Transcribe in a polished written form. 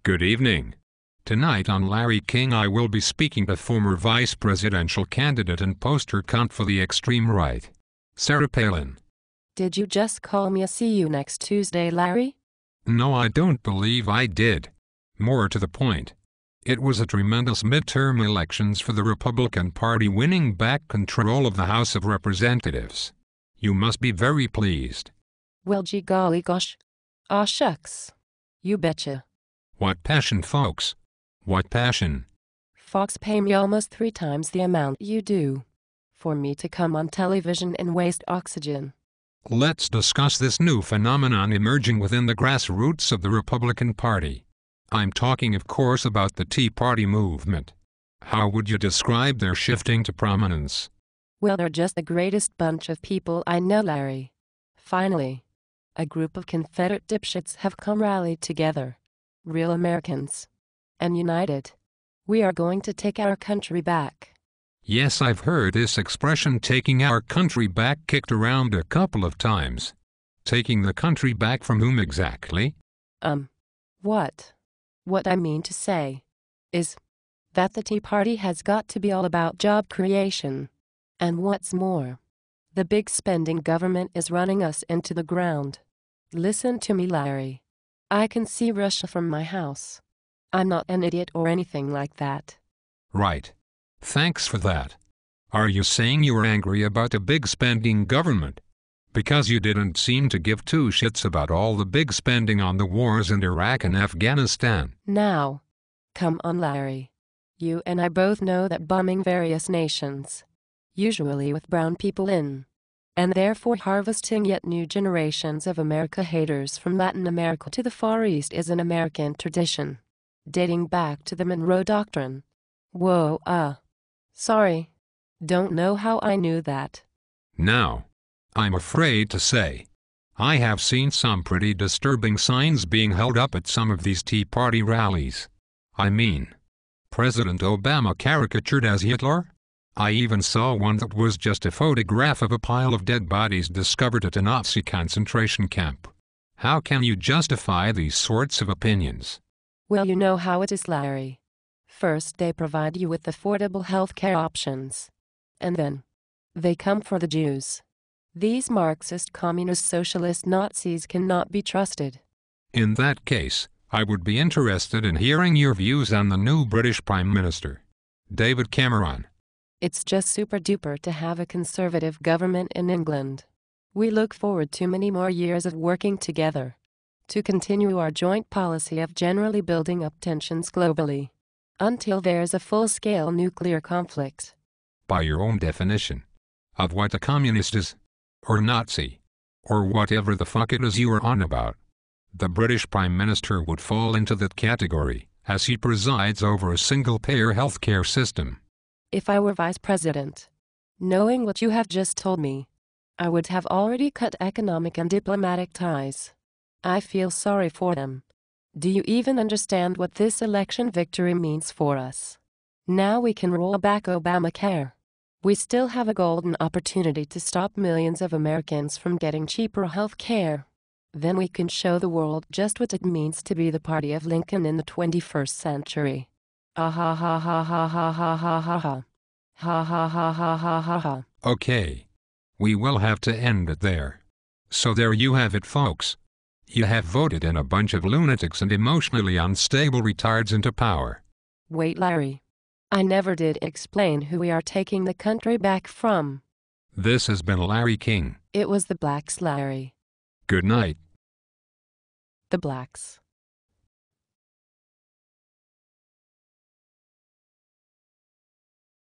Good evening. Tonight on Larry King I will be speaking to former vice presidential candidate and poster cunt for the extreme right, Sarah Palin. Did you just call me a see you next Tuesday, Larry? No, I don't believe I did. More to the point. It was a tremendous midterm elections for the Republican Party winning back control of the House of Representatives. You must be very pleased. Well, gee golly gosh. Aw shucks. You betcha. What passion, folks. What passion. Fox pay me almost 3 times the amount you do for me to come on television and waste oxygen. Let's discuss this new phenomenon emerging within the grassroots of the Republican Party. I'm talking, of course, about the Tea Party movement. How would you describe their shifting to prominence? Well, they're just the greatest bunch of people I know, Larry. Finally, a group of Confederate dipshits have come rallied together. Real Americans. And united. We are going to take our country back. Yes, I've heard this expression, taking our country back, kicked around a couple of times. Taking the country back from whom exactly? What? What I mean to say is that the Tea Party has got to be all about job creation. And what's more, the big spending government is running us into the ground. Listen to me, Larry. I can see Russia from my house. I'm not an idiot or anything like that. Right. Thanks for that. Are you saying you were angry about the big spending government? Because you didn't seem to give 2 shits about all the big spending on the wars in Iraq and Afghanistan. Now, come on, Larry. You and I both know that bombing various nations, usually with brown people in, and therefore harvesting yet new generations of America haters from Latin America to the Far East, is an American tradition, dating back to the Monroe Doctrine. Whoa, sorry. Don't know how I knew that. Now, I'm afraid to say, I have seen some pretty disturbing signs being held up at some of these Tea Party rallies. I mean, President Obama caricatured as Hitler? I even saw one that was just a photograph of a pile of dead bodies discovered at a Nazi concentration camp. How can you justify these sorts of opinions? Well, you know how it is, Larry. First, they provide you with affordable health care options. And then, they come for the Jews. These Marxist, communist, socialist Nazis cannot be trusted. In that case, I would be interested in hearing your views on the new British Prime Minister, David Cameron. It's just super duper to have a conservative government in England. We look forward to many more years of working together to continue our joint policy of generally building up tensions globally until there's a full-scale nuclear conflict. By your own definition of what a communist is, or Nazi, or whatever the fuck it is you are on about, the British Prime Minister would fall into that category, as he presides over a single-payer healthcare system. If I were vice president, knowing what you have just told me, I would have already cut economic and diplomatic ties. I feel sorry for them. Do you even understand what this election victory means for us? Now we can roll back Obamacare. We still have a golden opportunity to stop millions of Americans from getting cheaper health care. Then we can show the world just what it means to be the party of Lincoln in the 21st century. Ah ha ha ha ha ha ha ha ha ha. Ha ha ha ha ha ha ha. Okay. We will have to end it there. So there you have it, folks. You have voted in a bunch of lunatics and emotionally unstable retards into power. Wait, Larry. I never did explain who we are taking the country back from. This has been Larry King. It was the Blacks, Larry. Good night. The Blacks.